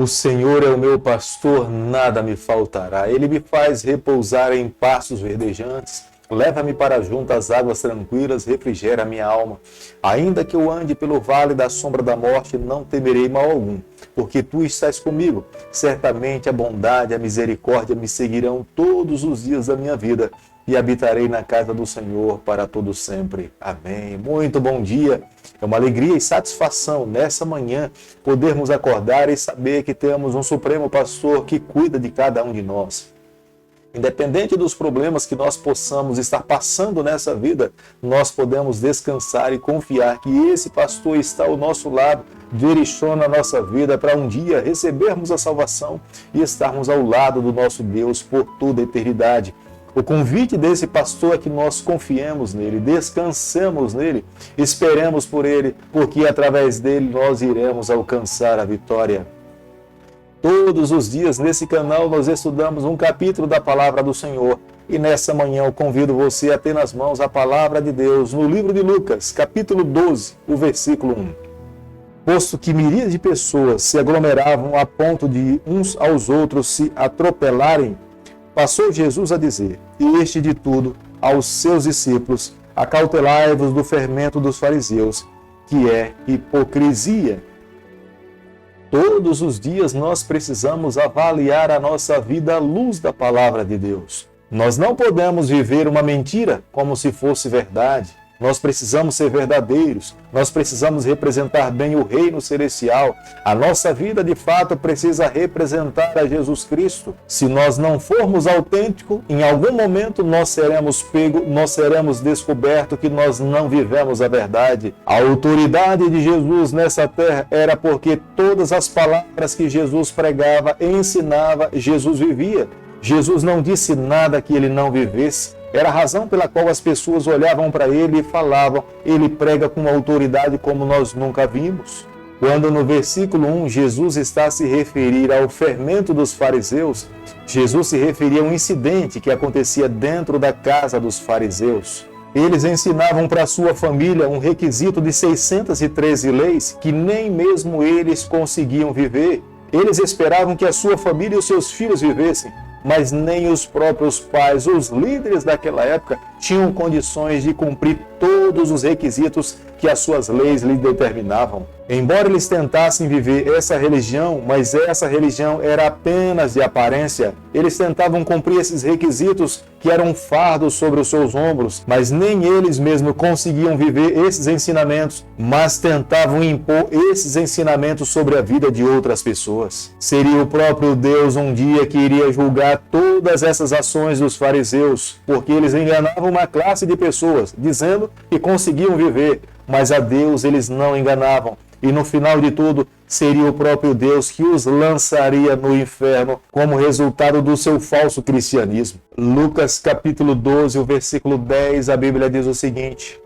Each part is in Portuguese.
O Senhor é o meu pastor, nada me faltará. Ele me faz repousar em pastos verdejantes. Leva-me para junto às águas tranquilas, refrigera a minha alma. Ainda que eu ande pelo vale da sombra da morte, não temerei mal algum, porque tu estás comigo. Certamente a bondade e a misericórdia me seguirão todos os dias da minha vida, e habitarei na casa do Senhor para todo sempre. Amém. Muito bom dia. É uma alegria e satisfação nessa manhã podermos acordar e saber que temos um Supremo Pastor que cuida de cada um de nós. Independente dos problemas que nós possamos estar passando nessa vida, nós podemos descansar e confiar que esse pastor está ao nosso lado, direciona a nossa vida para um dia recebermos a salvação e estarmos ao lado do nosso Deus por toda a eternidade. O convite desse pastor é que nós confiemos nele, descansemos nele, esperemos por ele, porque através dele nós iremos alcançar a vitória. Todos os dias nesse canal nós estudamos um capítulo da Palavra do Senhor. E nessa manhã eu convido você a ter nas mãos a Palavra de Deus no livro de Lucas, capítulo 12, o versículo 1. Posto que miríades de pessoas se aglomeravam a ponto de uns aos outros se atropelarem, passou Jesus a dizer, e este de tudo, aos seus discípulos, acautelai-vos do fermento dos fariseus, que é hipocrisia. Todos os dias nós precisamos avaliar a nossa vida à luz da palavra de Deus. Nós não podemos viver uma mentira como se fosse verdade. Nós precisamos ser verdadeiros, nós precisamos representar bem o reino celestial. A nossa vida, de fato, precisa representar a Jesus Cristo. Se nós não formos autênticos, em algum momento nós seremos pegos, nós seremos descobertos que nós não vivemos a verdade. A autoridade de Jesus nessa terra era porque todas as palavras que Jesus pregava e ensinava, Jesus vivia. Jesus não disse nada que ele não vivesse. Era a razão pela qual as pessoas olhavam para ele e falavam, ele prega com uma autoridade como nós nunca vimos. Quando no versículo 1 Jesus está a se referir ao fermento dos fariseus, Jesus se referia a um incidente que acontecia dentro da casa dos fariseus. Eles ensinavam para sua família um requisito de 613 leis que nem mesmo eles conseguiam viver. Eles esperavam que a sua família e os seus filhos vivessem, mas nem os próprios pais, os líderes daquela época, tinham condições de cumprir todos os requisitos que as suas leis lhe determinavam. Embora eles tentassem viver essa religião, mas essa religião era apenas de aparência, eles tentavam cumprir esses requisitos que eram um fardo sobre os seus ombros, mas nem eles mesmos conseguiam viver esses ensinamentos, mas tentavam impor esses ensinamentos sobre a vida de outras pessoas. Seria o próprio Deus um dia que iria julgar todas essas ações dos fariseus, porque eles enganavam uma classe de pessoas, dizendo que conseguiam viver, mas a Deus eles não enganavam. E no final de tudo, seria o próprio Deus que os lançaria no inferno como resultado do seu falso cristianismo. Lucas capítulo 12, o versículo 10, a Bíblia diz o seguinte: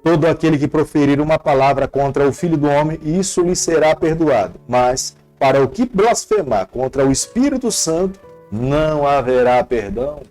todo aquele que proferir uma palavra contra o Filho do Homem, isso lhe será perdoado. Mas para o que blasfemar contra o Espírito Santo, não haverá perdão.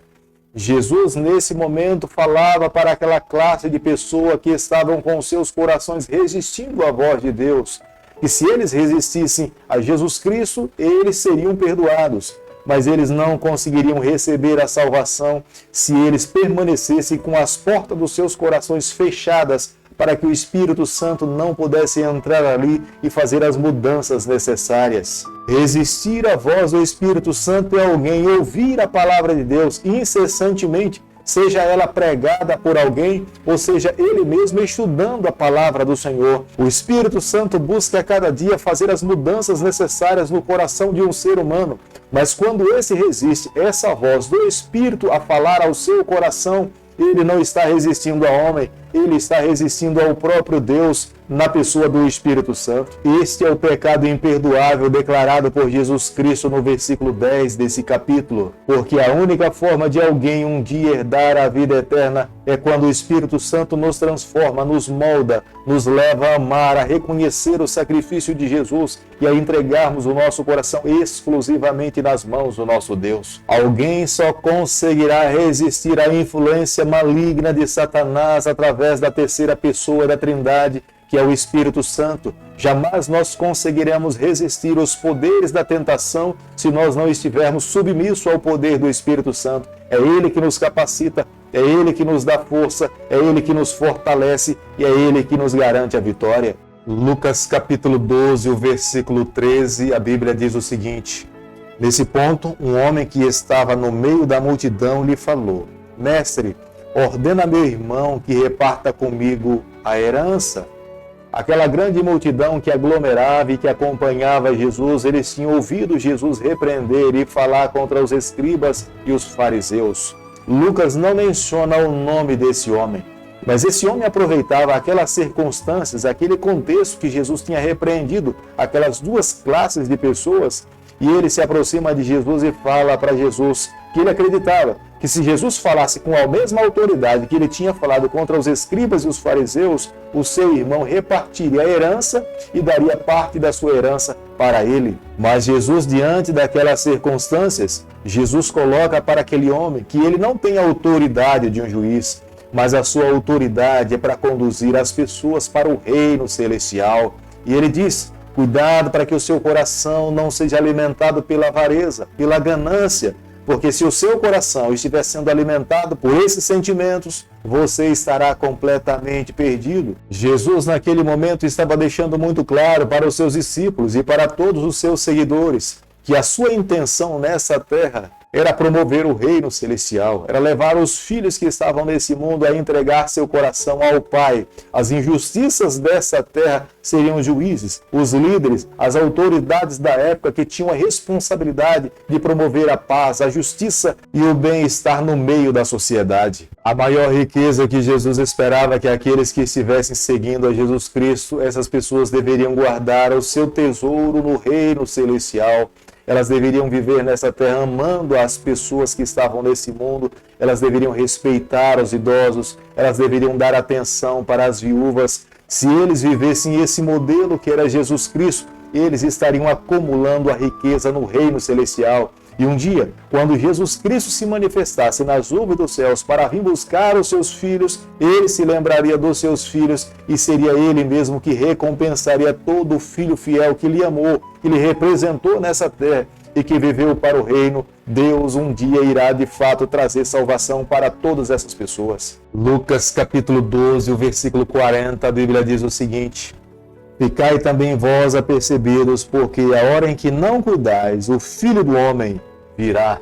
Jesus, nesse momento, falava para aquela classe de pessoas que estavam com seus corações resistindo à voz de Deus, que se eles resistissem a Jesus Cristo, eles seriam perdoados, mas eles não conseguiriam receber a salvação se eles permanecessem com as portas dos seus corações fechadas, para que o Espírito Santo não pudesse entrar ali e fazer as mudanças necessárias. Resistir à voz do Espírito Santo é alguém ouvir a palavra de Deus incessantemente, seja ela pregada por alguém, ou seja ele mesmo estudando a palavra do Senhor. O Espírito Santo busca a cada dia fazer as mudanças necessárias no coração de um ser humano, mas quando esse resiste, essa voz do Espírito a falar ao seu coração, ele não está resistindo ao homem, ele está resistindo ao próprio Deus na pessoa do Espírito Santo. Este é o pecado imperdoável declarado por Jesus Cristo no versículo 10 desse capítulo. Porque a única forma de alguém um dia herdar a vida eterna é quando o Espírito Santo nos transforma, nos molda, nos leva a amar, a reconhecer o sacrifício de Jesus e a entregarmos o nosso coração exclusivamente nas mãos do nosso Deus. Alguém só conseguirá resistir à influência maligna de Satanás através da terceira pessoa da Trindade, que é o Espírito Santo, Jamais nós conseguiremos resistir aos poderes da tentação se nós não estivermos submissos ao poder do Espírito Santo. É Ele que nos capacita, é Ele que nos dá força, é Ele que nos fortalece e é Ele que nos garante a vitória. Lucas capítulo 12, o versículo 13, a Bíblia diz o seguinte: nesse ponto, um homem que estava no meio da multidão lhe falou: Mestre, ordena meu irmão que reparta comigo a herança. Aquela grande multidão que aglomerava e que acompanhava Jesus, eles tinham ouvido Jesus repreender e falar contra os escribas e os fariseus. Lucas não menciona o nome desse homem, mas esse homem aproveitava aquelas circunstâncias, aquele contexto que Jesus tinha repreendido, aquelas duas classes de pessoas, e ele se aproxima de Jesus e fala para Jesus que ele acreditava que se Jesus falasse com a mesma autoridade que ele tinha falado contra os escribas e os fariseus, o seu irmão repartiria a herança e daria parte da sua herança para ele. Mas Jesus, diante daquelas circunstâncias, Jesus coloca para aquele homem que ele não tem a autoridade de um juiz, mas a sua autoridade é para conduzir as pessoas para o reino celestial. E ele diz: cuidado para que o seu coração não seja alimentado pela avareza, pela ganância, porque se o seu coração estiver sendo alimentado por esses sentimentos, você estará completamente perdido. Jesus, naquele momento, estava deixando muito claro para os seus discípulos e para todos os seus seguidores que a sua intenção nessa terra era promover o reino celestial, era levar os filhos que estavam nesse mundo a entregar seu coração ao Pai. As injustiças dessa terra seriam os juízes, os líderes, as autoridades da época que tinham a responsabilidade de promover a paz, a justiça e o bem-estar no meio da sociedade. A maior riqueza que Jesus esperava que aqueles que estivessem seguindo a Jesus Cristo, essas pessoas deveriam guardar o seu tesouro no reino celestial. Elas deveriam viver nessa terra amando as pessoas que estavam nesse mundo, elas deveriam respeitar os idosos, elas deveriam dar atenção para as viúvas. Se eles vivessem esse modelo que era Jesus Cristo, eles estariam acumulando a riqueza no reino celestial. E um dia, quando Jesus Cristo se manifestasse nas nuvens dos céus para vir buscar os seus filhos, ele se lembraria dos seus filhos e seria ele mesmo que recompensaria todo filho fiel que lhe amou, que lhe representou nessa terra e que viveu para o reino. Deus um dia irá de fato trazer salvação para todas essas pessoas. Lucas capítulo 12, o versículo 40, a Bíblia diz o seguinte: ficai também vós apercebidos, porque a hora em que não cuidais, o Filho do Homem virá.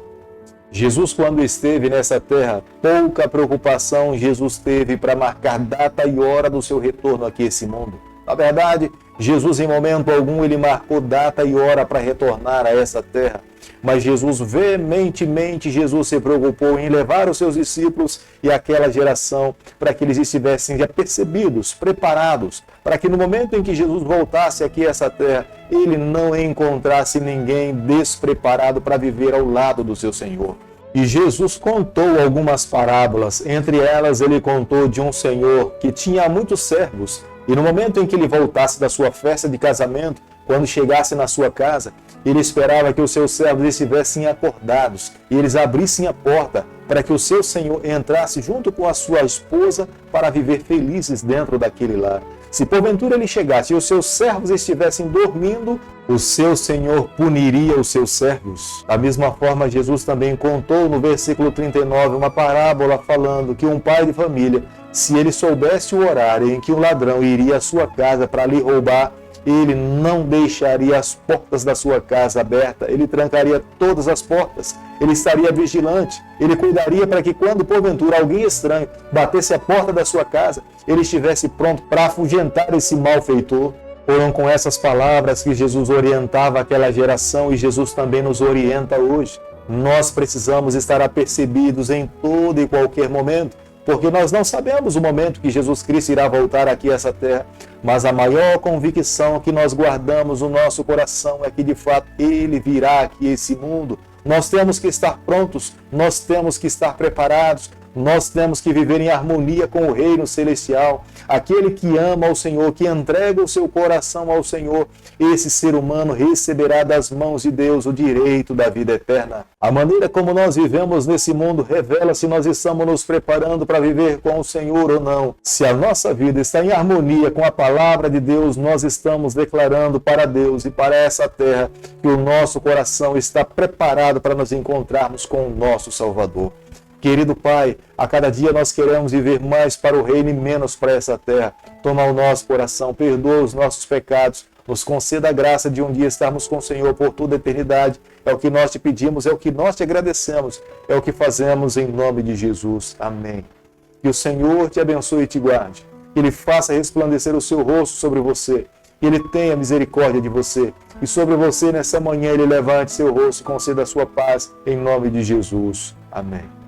Jesus, quando esteve nessa terra, pouca preocupação Jesus teve para marcar data e hora do seu retorno aqui a esse mundo. Na verdade, Jesus em momento algum ele marcou data e hora para retornar a essa terra. Mas Jesus, veementemente, Jesus se preocupou em levar os seus discípulos e aquela geração para que eles estivessem apercebidos, preparados, para que no momento em que Jesus voltasse aqui a essa terra, ele não encontrasse ninguém despreparado para viver ao lado do seu Senhor. E Jesus contou algumas parábolas, entre elas ele contou de um senhor que tinha muitos servos, e no momento em que ele voltasse da sua festa de casamento, quando chegasse na sua casa, ele esperava que os seus servos estivessem acordados e eles abrissem a porta para que o seu senhor entrasse junto com a sua esposa para viver felizes dentro daquele lar. Se porventura ele chegasse e os seus servos estivessem dormindo, o seu senhor puniria os seus servos. Da mesma forma, Jesus também contou no versículo 39 uma parábola falando que um pai de família, se ele soubesse o horário em que um ladrão iria à sua casa para lhe roubar, ele não deixaria as portas da sua casa abertas, ele trancaria todas as portas, ele estaria vigilante, ele cuidaria para que quando porventura alguém estranho batesse a porta da sua casa, ele estivesse pronto para afugentar esse malfeitor. Foram com essas palavras que Jesus orientava aquela geração e Jesus também nos orienta hoje. Nós precisamos estar apercebidos em todo e qualquer momento, porque nós não sabemos o momento que Jesus Cristo irá voltar aqui a essa terra, mas a maior convicção que nós guardamos no nosso coração é que de fato Ele virá aqui a esse mundo. Nós temos que estar prontos, nós temos que estar preparados, Nós temos que viver em harmonia com o reino celestial. Aquele que ama ao Senhor, que entrega o seu coração ao Senhor, esse ser humano receberá das mãos de Deus o direito da vida eterna. A maneira como nós vivemos nesse mundo revela se nós estamos nos preparando para viver com o Senhor ou não. Se a nossa vida está em harmonia com a palavra de Deus, nós estamos declarando para Deus e para essa terra que o nosso coração está preparado para nos encontrarmos com o nosso Salvador. Querido Pai, a cada dia nós queremos viver mais para o reino e menos para essa terra. Toma o nosso coração, perdoa os nossos pecados, nos conceda a graça de um dia estarmos com o Senhor por toda a eternidade. É o que nós te pedimos, é o que nós te agradecemos, é o que fazemos em nome de Jesus. Amém. Que o Senhor te abençoe e te guarde. Que Ele faça resplandecer o seu rosto sobre você. Que Ele tenha misericórdia de você. E sobre você nessa manhã Ele levante seu rosto e conceda a sua paz em nome de Jesus. Amém.